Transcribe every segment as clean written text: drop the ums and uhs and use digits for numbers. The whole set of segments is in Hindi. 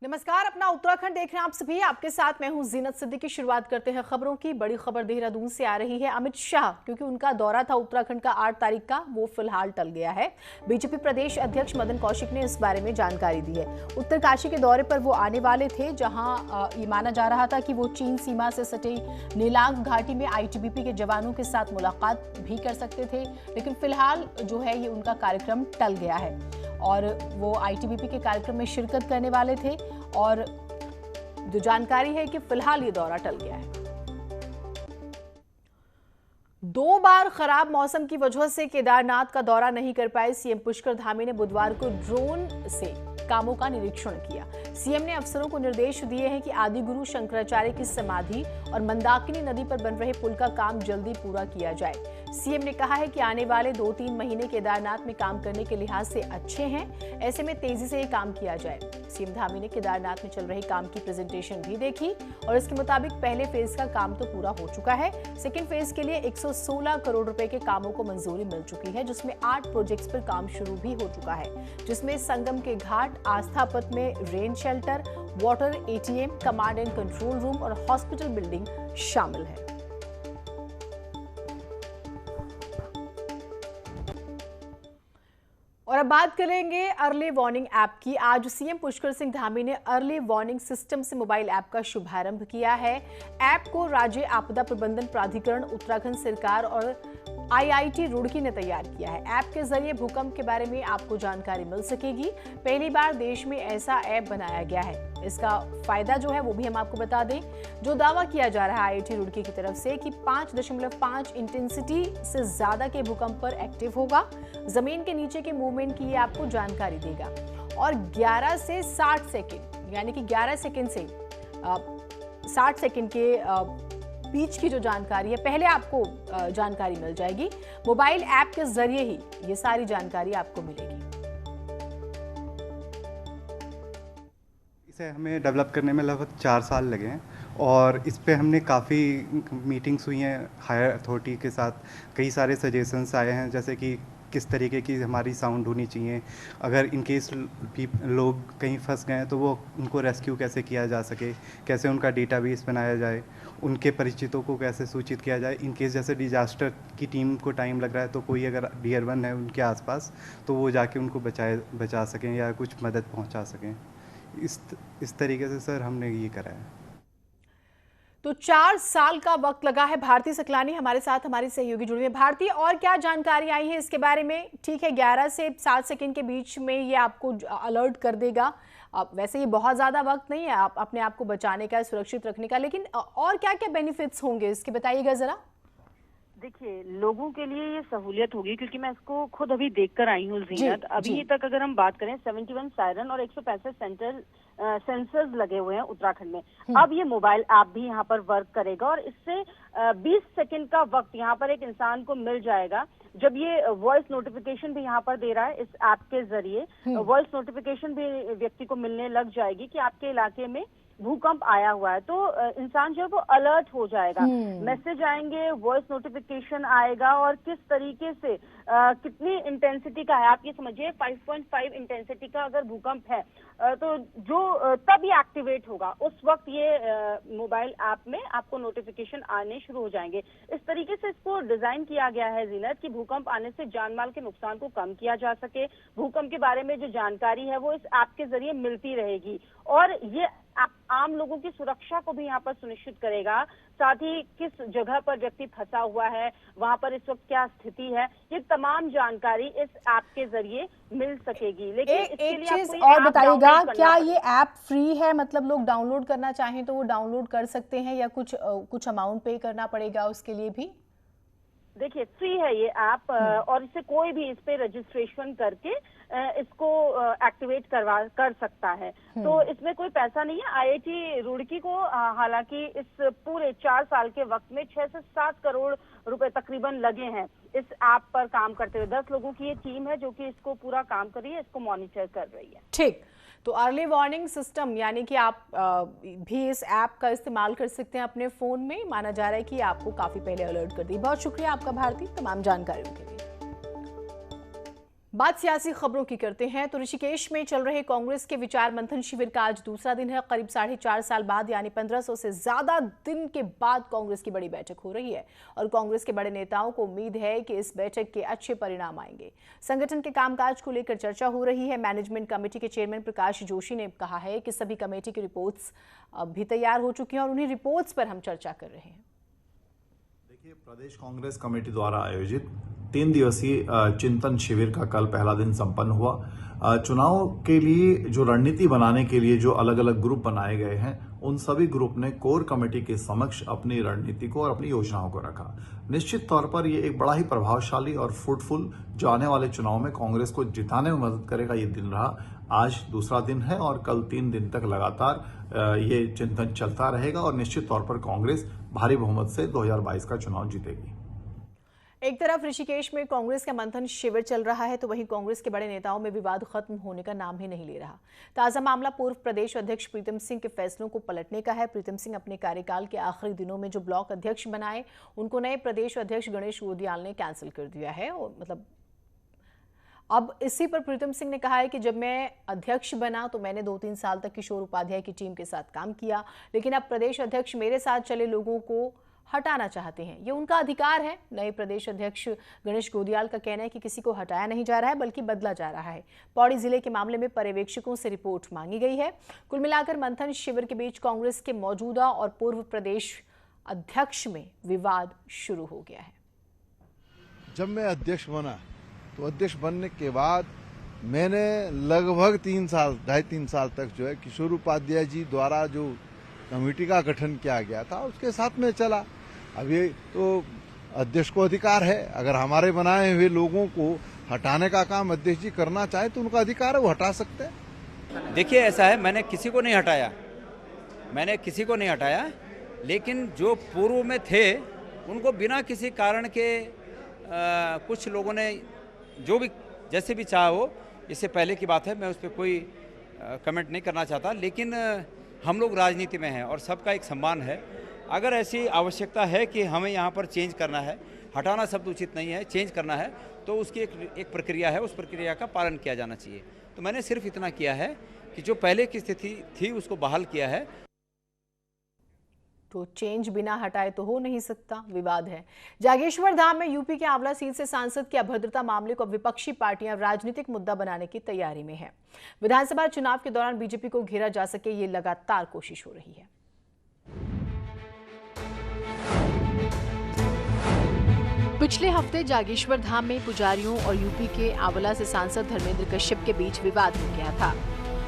नमस्कार, अपना उत्तराखंड देख रहे हैं आप सभी। आपके साथ मैं हूं जीनत सिद्दीकी। शुरुआत करते हैं खबरों की। बड़ी खबर देहरादून से आ रही है। अमित शाह, क्योंकि उनका दौरा था उत्तराखंड का 8 तारीख का, वो फिलहाल टल गया है। बीजेपी प्रदेश अध्यक्ष मदन कौशिक ने इस बारे में जानकारी दी है। उत्तरकाशी के दौरे पर वो आने वाले थे, जहां ये माना जा रहा था कि वो चीन सीमा से सटे नेलांग घाटी में आईटीबीपी के जवानों के साथ मुलाकात भी कर सकते थे, लेकिन फिलहाल जो है ये उनका कार्यक्रम टल गया है और वो आईटीबीपी के कार्यक्रम में शिरकत करने वाले थे। और जो जानकारी है कि फिलहाल ये दौरा टल गया है। 2 बार खराब मौसम की वजह से केदारनाथ का दौरा नहीं कर पाए सीएम पुष्कर धामी ने बुधवार को ड्रोन से कामों का निरीक्षण किया। सीएम ने अफसरों को निर्देश दिए हैं कि आदि गुरु शंकराचार्य की समाधि और मंदाकिनी नदी पर बन रहे पुल का काम जल्दी पूरा किया जाए। सीएम ने कहा है कि आने वाले 2-3 महीने केदारनाथ में काम करने के लिहाज से अच्छे हैं, ऐसे में तेजी से ये काम किया जाए। सीएम धामी ने केदारनाथ में चल रहे काम की प्रेजेंटेशन भी देखी और इसके मुताबिक पहले फेज का काम तो पूरा हो चुका है। सेकेंड फेज के लिए 116 करोड़ रुपए के कामों को मंजूरी मिल चुकी है, जिसमें 8 प्रोजेक्ट्स पर काम शुरू भी हो चुका है, जिसमें संगम के घाट, आस्था पथ में rain shelter, water ATM, command and control room और हॉस्पिटल बिल्डिंग शामिल है। और अब बात करेंगे अर्ली वार्निंग ऐप की। आज सीएम पुष्कर सिंह धामी ने अर्ली वार्निंग सिस्टम से मोबाइल ऐप का शुभारंभ किया है। ऐप को राज्य आपदा प्रबंधन प्राधिकरण, उत्तराखंड सरकार और आईआईटी रुड़की ने तैयार किया है। ऐप के जरिए भूकंप के बारे में आपको जानकारी मिल सकेगी। पहली बार देश में ऐसा ऐप बनाया गया है। इसका फायदा जो है वो भी हम आपको बता दें। जो दावा किया जा रहा है आईआईटी रुड़की की तरफ से कि 5.5 इंटेंसिटी से ज्यादा के भूकंप पर एक्टिव होगा। जमीन के नीचे के मूवमेंट की ये आपको जानकारी देगा और 11 से 60 सेकेंड, यानी कि 11 सेकेंड से 60 सेकेंड के बीच की जो जानकारी है पहले आपको जानकारी मिल जाएगी। मोबाइल ऐप के जरिए ही ये सारी जानकारी आपको मिलेगी। इसे हमें डेवलप करने में लगभग 4 साल लगे हैं और इस पे हमने काफ़ी मीटिंग्स हुई हैं हायर अथॉरिटी के साथ। कई सारे सजेशंस आए हैं, जैसे कि किस तरीके की हमारी साउंड होनी चाहिए, अगर इन केस लोग कहीं फंस गए हैं तो वो उनको रेस्क्यू कैसे किया जा सके, कैसे उनका डेटाबेस बनाया जाए, उनके परिचितों को कैसे सूचित किया जाए। इन केस जैसे डिजास्टर की टीम को टाइम लग रहा है तो कोई अगर डियर वन है उनके आसपास तो वो जाके उनको बचा सकें या कुछ मदद पहुंचा सकें। इस तरीके से सर हमने ये करा है। तो 4 साल का वक्त लगा है। भारती सकलानी हमारे साथ हमारी सहयोगी जुड़ी है। भारती, और क्या जानकारी आई है इसके बारे में? ठीक है, 11 से 7 सेकंड के बीच में ये आपको अलर्ट कर देगा। वैसे ये बहुत ज़्यादा वक्त नहीं है आप अपने आप को बचाने का, सुरक्षित रखने का, लेकिन और क्या क्या बेनिफिट्स होंगे इसके, बताइएगा ज़रा। देखिए, लोगों के लिए ये सहूलियत होगी, क्योंकि मैं इसको खुद अभी देखकर आई हूँ जीनत। अभी तक अगर हम बात करें 71 सायरन और 165 सेंसर्स लगे हुए हैं उत्तराखंड में। अब ये मोबाइल ऐप भी यहाँ पर वर्क करेगा और इससे 20 सेकंड का वक्त यहाँ पर एक इंसान को मिल जाएगा। जब ये वॉइस नोटिफिकेशन भी यहाँ पर दे रहा है इस ऐप के जरिए, वॉइस नोटिफिकेशन भी व्यक्ति को मिलने लग जाएगी कि आपके इलाके में भूकंप आया हुआ है, तो इंसान जो है वो अलर्ट हो जाएगा। मैसेज आएंगे, वॉइस नोटिफिकेशन आएगा और किस तरीके से कितनी इंटेंसिटी का है। आप ये समझिए 5.5 इंटेंसिटी का अगर भूकंप है तो जो तब ये एक्टिवेट होगा, उस वक्त ये मोबाइल ऐप में आपको नोटिफिकेशन आने शुरू हो जाएंगे। इस तरीके से इसको डिजाइन किया गया है जीनत कि भूकंप आने से जान माल के नुकसान को कम किया जा सके। भूकंप के बारे में जो जानकारी है वो इस ऐप के जरिए मिलती रहेगी और ये आम लोगों की सुरक्षा को भी यहाँ पर सुनिश्चित करेगा। साथ ही किस जगह पर व्यक्ति फंसा हुआ है, वहाँ पर इस वक्त क्या स्थिति है, ये तमाम जानकारी इस ऐप के जरिए मिल सकेगी। लेकिन एक चीज और बताइएगा, क्या ये ऐप फ्री है? मतलब लोग डाउनलोड करना चाहें तो वो डाउनलोड कर सकते हैं या कुछ अमाउंट पे करना पड़ेगा उसके लिए भी? देखिए, फ्री है ये ऐप और इससे कोई भी इस पे रजिस्ट्रेशन करके इसको एक्टिवेट कर सकता है। तो इसमें कोई पैसा नहीं है। आईआईटी रुड़की को हालांकि इस पूरे 4 साल के वक्त में 6 से 7 करोड़ रुपए तकरीबन लगे हैं इस ऐप पर काम करते हुए। 10 लोगों की ये टीम है जो कि इसको पूरा काम कर रही है, इसको मॉनिटर कर रही है। ठीक, तो अर्ली वार्निंग सिस्टम यानी कि आप भी इस ऐप का इस्तेमाल कर सकते हैं अपने फोन में। माना जा रहा है कि आपको काफी पहले अलर्ट कर दी। बहुत शुक्रिया आपका भारती तमाम जानकारियों के लिए। बात सियासी खबरों की करते हैं तो ऋषिकेश में चल रहे कांग्रेस के विचार मंथन शिविर का आज दूसरा दिन है। करीब 4.5 साल बाद यानी 1500 से ज्यादा दिन के बाद कांग्रेस की बड़ी बैठक हो रही है और कांग्रेस के बड़े नेताओं को उम्मीद है कि इस बैठक के अच्छे परिणाम आएंगे। संगठन के कामकाज को लेकर चर्चा हो रही है। मैनेजमेंट कमेटी के चेयरमैन प्रकाश जोशी ने कहा है कि सभी कमेटी की रिपोर्ट्स अब भी तैयार हो चुकी हैं और उन्हीं रिपोर्ट्स पर हम चर्चा कर रहे हैं। देखिए, प्रदेश कांग्रेस कमेटी द्वारा आयोजित 3 दिवसीय चिंतन शिविर का कल पहला दिन संपन्न हुआ। चुनाव के लिए जो रणनीति बनाने के लिए जो अलग अलग ग्रुप बनाए गए हैं, उन सभी ग्रुप ने कोर कमेटी के समक्ष अपनी रणनीति को और अपनी योजनाओं को रखा। निश्चित तौर पर ये एक बड़ा ही प्रभावशाली और फ्रूटफुल जो आने वाले चुनाव में कांग्रेस को जिताने में मदद करेगा ये दिन रहा। आज दूसरा दिन है और कल 3 दिन तक लगातार ये चिंतन चलता रहेगा और निश्चित तौर पर कांग्रेस भारी बहुमत से 2022 का चुनाव जीतेगी। एक तरफ ऋषिकेश में कांग्रेस का मंथन शिविर चल रहा है तो वहीं कांग्रेस के बड़े नेताओं में विवाद खत्म होने का नाम ही नहीं ले रहा। ताजा मामला पूर्व प्रदेश अध्यक्ष प्रीतम सिंह के फैसलों को पलटने का है। प्रीतम सिंह अपने कार्यकाल के आखिरी दिनों में जो ब्लॉक अध्यक्ष बनाए उनको नए प्रदेश अध्यक्ष गणेश गोदियाल ने कैंसिल कर दिया है। और अब इसी पर प्रीतम सिंह ने कहा है कि जब मैं अध्यक्ष बना तो मैंने 2-3 साल तक किशोर उपाध्याय की टीम के साथ काम किया, लेकिन अब प्रदेश अध्यक्ष मेरे साथ चले लोगों को हटाना चाहते हैं। ये उनका अधिकार है। नए प्रदेश अध्यक्ष गणेश गोदियाल का कहना है कि किसी को हटाया नहीं जा रहा है बल्कि बदला जा रहा है। पौड़ी जिले के मामले में पर्यवेक्षकों से रिपोर्ट मांगी गई है। कुल मिलाकर मंथन शिविर के बीच कांग्रेस के मौजूदा और पूर्व प्रदेश अध्यक्ष में विवाद शुरू हो गया है। जब मैं अध्यक्ष बना तो अध्यक्ष बनने के बाद मैंने लगभग 2.5-3 साल तक जो है किशोर उपाध्याय जी द्वारा जो कमेटी का गठन किया गया था उसके साथ में चला। अब ये तो अध्यक्ष को अधिकार है, अगर हमारे बनाए हुए लोगों को हटाने का काम अध्यक्ष जी करना चाहे तो उनका अधिकार है, वो हटा सकते हैं। देखिए, ऐसा है, मैंने किसी को नहीं हटाया, लेकिन जो पूर्व में थे उनको बिना किसी कारण के कुछ लोगों ने जो भी जैसे भी चाहा हो, इससे पहले की बात है, मैं उस पर कोई कमेंट नहीं करना चाहता। लेकिन हम लोग राजनीति में हैं और सबका एक सम्मान है। अगर ऐसी आवश्यकता है कि हमें यहाँ पर चेंज करना है, हटाना शब्द उचित नहीं है, चेंज करना है, तो उसकी एक प्रक्रिया है, उस प्रक्रिया का पालन किया जाना चाहिए। तो मैंने सिर्फ इतना किया है कि जो पहले की स्थिति थी उसको बहाल किया है। तो चेंज बिना हटाए तो हो नहीं सकता। विवाद है जागेश्वर धाम में। यूपी के आंवला सीट से सांसद की अभद्रता मामले को विपक्षी पार्टियां राजनीतिक मुद्दा बनाने की तैयारी में है। विधानसभा चुनाव के दौरान बीजेपी को घेरा जा सके, ये लगातार कोशिश हो रही है। पिछले हफ्ते जागेश्वर धाम में पुजारियों और यूपी के आंवला से सांसद धर्मेंद्र कश्यप के बीच विवाद हो गया था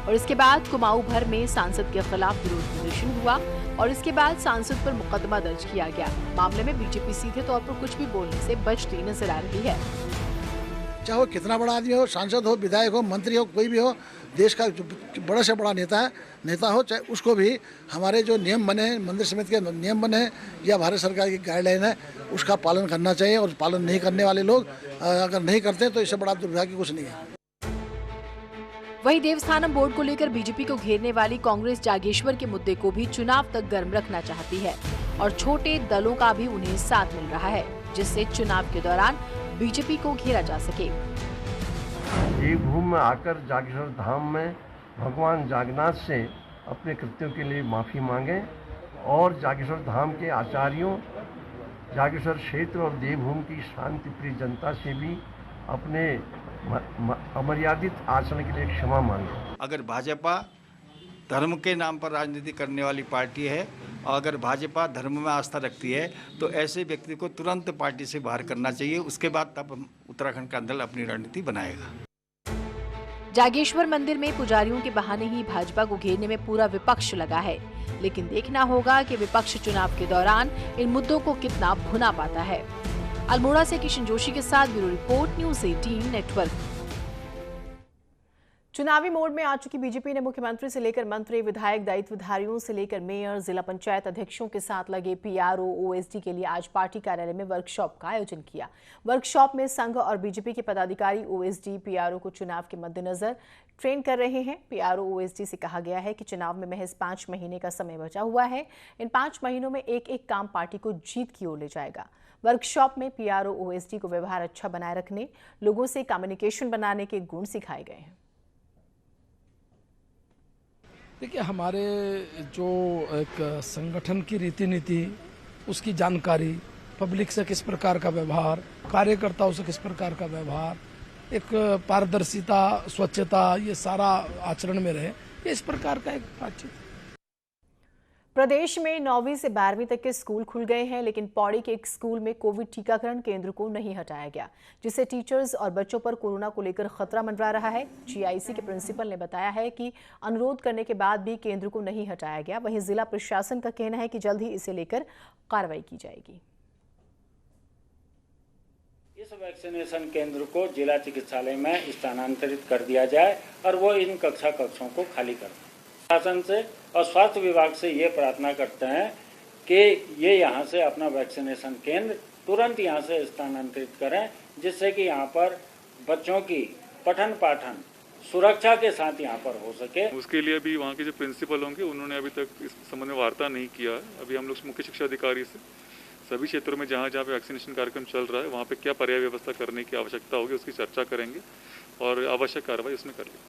और इसके बाद कुमाऊं भर में सांसद के खिलाफ विरोध प्रदर्शन हुआ और इसके बाद सांसद पर मुकदमा दर्ज किया गया। मामले में बीजेपी सीधे तौर पर कुछ भी बोलने से बचती नजर आ रही है। चाहे वो कितना बड़ा आदमी हो, सांसद हो, विधायक हो, मंत्री हो, कोई भी हो, देश का बड़ा से बड़ा नेता हो, चाहे उसको भी हमारे जो नियम बने, मंदिर समिति के नियम बने या भारत सरकार की गाइडलाइन है, उसका पालन करना चाहिए। और पालन नहीं करने वाले लोग अगर नहीं करते तो इससे बड़ा दुर्भाग्य कुछ नहीं है। वहीं देवस्थानम बोर्ड को लेकर बीजेपी को घेरने वाली कांग्रेस जागेश्वर के मुद्दे को भी चुनाव तक गर्म रखना चाहती है और छोटे दलों का भी उन्हें साथ मिल रहा है, जिससे चुनाव के दौरान बीजेपी को घेरा जा सके। देवभूमि में आकर जागेश्वर धाम में भगवान जागन्नाथ से अपने कृत्यों के लिए माफी मांगे और जागेश्वर धाम के आचार्यों, जागेश्वर क्षेत्र और देवभूमि की शांति प्रिय जनता से भी अपने अमर्यादित आचरण के लिए क्षमा मांगे। अगर भाजपा धर्म के नाम पर राजनीति करने वाली पार्टी है और अगर भाजपा धर्म में आस्था रखती है तो ऐसे व्यक्ति को तुरंत पार्टी से बाहर करना चाहिए। उसके बाद तब उत्तराखंड का दल अपनी रणनीति बनाएगा। जागेश्वर मंदिर में पुजारियों के बहाने ही भाजपा को घेरने में पूरा विपक्ष लगा है, लेकिन देखना होगा कि विपक्ष चुनाव के दौरान इन मुद्दों को कितना भुना पाता है। अल्मोड़ा से किशन जोशी के साथ ब्यूरो रिपोर्ट, न्यूज़ 18 नेटवर्क। चुनावी मोड में आ चुकी बीजेपी ने मुख्यमंत्री से लेकर मंत्री, विधायक, दायित्वधारियों से लेकर मेयर, जिला पंचायत अध्यक्षों के साथ लगे पीआरओ, ओएसडी के लिए आज पार्टी कार्यालय में वर्कशॉप का आयोजन किया। वर्कशॉप में संघ और बीजेपी के पदाधिकारी ओएसडी, पीआरओ को चुनाव के मद्देनजर ट्रेन कर रहे हैं। पीआरओ ओएसडी से कहा गया है कि चुनाव में महज 5 महीने का समय बचा हुआ है। इन 5 महीनों में एक काम पार्टी को जीत की ओर ले जाएगा। वर्कशॉप में पीआरओ ओएसडी को व्यवहार अच्छा बनाए रखने, लोगों से कम्युनिकेशन बनाने के गुण सिखाए गए हैं। देखिए, हमारे जो एक संगठन की रीति नीति, उसकी जानकारी, पब्लिक से किस प्रकार का व्यवहार, कार्यकर्ताओं से किस प्रकार का व्यवहार, एक पारदर्शिता, स्वच्छता, ये सारा आचरण में रहे, ये इस प्रकार का एक बातचीत। प्रदेश में 9वीं से 12वीं तक के स्कूल खुल गए हैं, लेकिन पौड़ी के एक स्कूल में कोविड टीकाकरण केंद्र को नहीं हटाया गया, जिससे टीचर्स और बच्चों पर कोरोना को लेकर खतरा मंडरा रहा है। जीआईसी के प्रिंसिपल ने बताया है कि अनुरोध करने के बाद भी केंद्र को नहीं हटाया गया। वहीं जिला प्रशासन का कहना है कि जल्द ही इसे लेकर कार्रवाई की जाएगी। इस वैक्सीनेशन केंद्र को जिला चिकित्सालय में स्थानांतरित कर दिया जाए और वो इन कक्षों को खाली कर दें। शासन से और स्वास्थ्य विभाग से ये प्रार्थना करते हैं कि ये यहाँ से अपना वैक्सीनेशन केंद्र तुरंत यहाँ से स्थानांतरित करें, जिससे कि यहाँ पर बच्चों की पठन पाठन सुरक्षा के साथ यहाँ पर हो सके। उसके लिए अभी वहाँ के जो प्रिंसिपल होंगे उन्होंने अभी तक इस संबंध में वार्ता नहीं किया है। अभी हम लोग मुख्य शिक्षा अधिकारी से सभी क्षेत्रों में जहाँ जहाँ पे वैक्सीनेशन कार्यक्रम चल रहा है वहाँ पे क्या पर्याय व्यवस्था करने की आवश्यकता होगी उसकी चर्चा करेंगे और आवश्यक कार्रवाई उसमें कर लेंगे।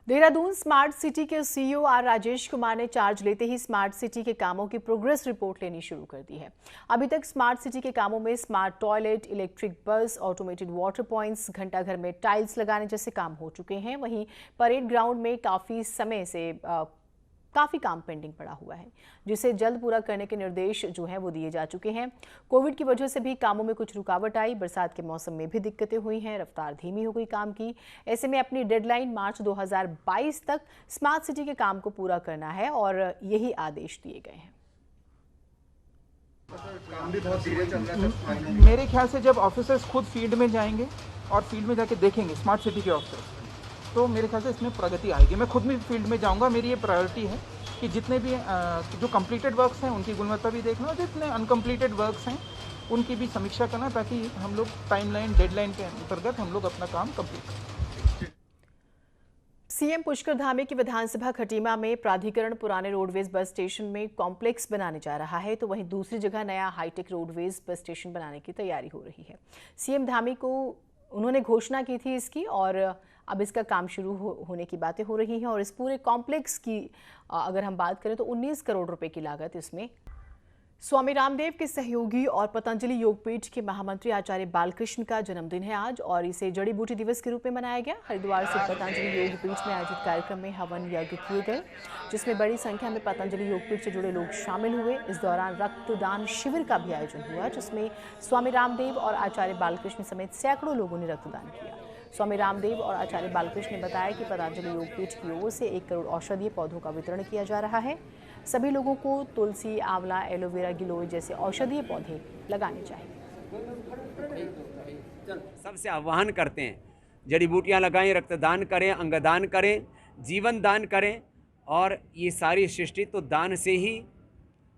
देहरादून स्मार्ट सिटी के सीईओ आर राजेश कुमार ने चार्ज लेते ही स्मार्ट सिटी के कामों की प्रोग्रेस रिपोर्ट लेनी शुरू कर दी है। अभी तक स्मार्ट सिटी के कामों में smart toilet, electric bus, automated water points, घंटाघर में टाइल्स लगाने जैसे काम हो चुके हैं। वहीं परेड ग्राउंड में काफ़ी काम पेंडिंग पड़ा हुआ है, जिसे जल्द पूरा करने के निर्देश जो हैं वो दिए जा चुके हैं। कोविड की वजह से भी कामों में कुछ रुकावट आई, बरसात के मौसम में भी दिक्कतें हुई हैं, रफ्तार धीमी हो गई काम की। ऐसे में अपनी डेडलाइन मार्च 2022 तक स्मार्ट सिटी के काम को पूरा करना है और यही आदेश दिए गए हैं। काम भी बहुत धीरे चल रहा है। मेरे ख्याल से जब ऑफिसर्स खुद फील्ड में जाएंगे और फील्ड में जाके देखेंगे स्मार्ट सिटी के ऑफिसर्स, तो मेरे ख्याल से इसमें प्रगति आएगी। मैं खुद भी फील्ड में जाऊंगा। मेरी ये प्रायोरिटी है कि जितने भी जो कंप्लीटेड वर्क्स हैं उनकी गुणवत्ता भी देखना और जितने अनकम्प्लीटेड वर्क्स हैं उनकी भी समीक्षा करना, ताकि हम लोग टाइमलाइन, डेडलाइन के अंतर्गत हम लोग अपना काम कंप्लीट करें। सीएम पुष्कर धामी की विधानसभा खटीमा में प्राधिकरण पुराने रोडवेज बस स्टेशन में कॉम्प्लेक्स बनाने जा रहा है, तो वहीं दूसरी जगह नया हाईटेक रोडवेज बस स्टेशन बनाने की तैयारी हो रही है। सीएम धामी को उन्होंने घोषणा की थी इसकी और अब इसका काम शुरू होने की बातें हो रही हैं और इस पूरे कॉम्प्लेक्स की अगर हम बात करें तो 19 करोड़ रुपए की लागत इसमें। स्वामी रामदेव के सहयोगी और पतंजलि योगपीठ के महामंत्री आचार्य बालकृष्ण का जन्मदिन है आज और इसे जड़ी बूटी दिवस के रूप में मनाया गया। हरिद्वार से पतंजलि योगपीठ में आयोजित कार्यक्रम में हवन यज्ञ किए गए, जिसमें बड़ी संख्या में पतंजलि योगपीठ से जुड़े लोग शामिल हुए। इस दौरान रक्तदान शिविर का भी आयोजन हुआ, जिसमें स्वामी रामदेव और आचार्य बालकृष्ण समेत सैकड़ों लोगों ने रक्तदान किया। स्वामी रामदेव और आचार्य बालकृष्ण ने बताया कि पतंजलि योगपीठ की ओर से 1 करोड़ औषधीय पौधों का वितरण किया जा रहा है। सभी लोगों को तुलसी, आंवला, एलोवेरा, गिलोय जैसे औषधीय पौधे लगाने चाहिए। सबसे आह्वान करते हैं, जड़ी बूटियां लगाएं, रक्तदान करें, अंगदान करें, जीवन दान करें और ये सारी सृष्टि तो दान से ही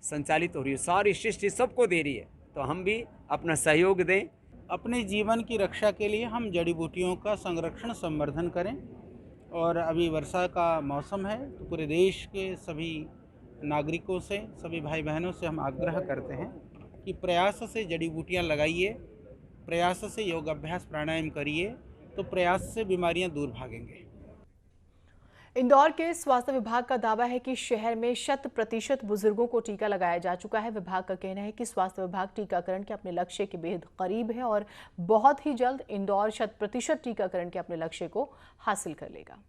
संचालित हो रही है। सारी सृष्टि सबको दे रही है, तो हम भी अपना सहयोग दें। अपने जीवन की रक्षा के लिए हम जड़ी बूटियों का संरक्षण, संवर्धन करें। और अभी वर्षा का मौसम है, तो पूरे देश के सभी नागरिकों से, सभी भाई बहनों से हम आग्रह करते हैं कि प्रयास से जड़ी बूटियां लगाइए, प्रयास से योग अभ्यास, प्राणायाम करिए, तो प्रयास से बीमारियां दूर भागेंगे। इंदौर के स्वास्थ्य विभाग का दावा है कि शहर में 100% बुजुर्गों को टीका लगाया जा चुका है। विभाग का कहना है कि स्वास्थ्य विभाग टीकाकरण के अपने लक्ष्य के बेहद करीब है और बहुत ही जल्द इंदौर 100% टीकाकरण के अपने लक्ष्य को हासिल कर लेगा।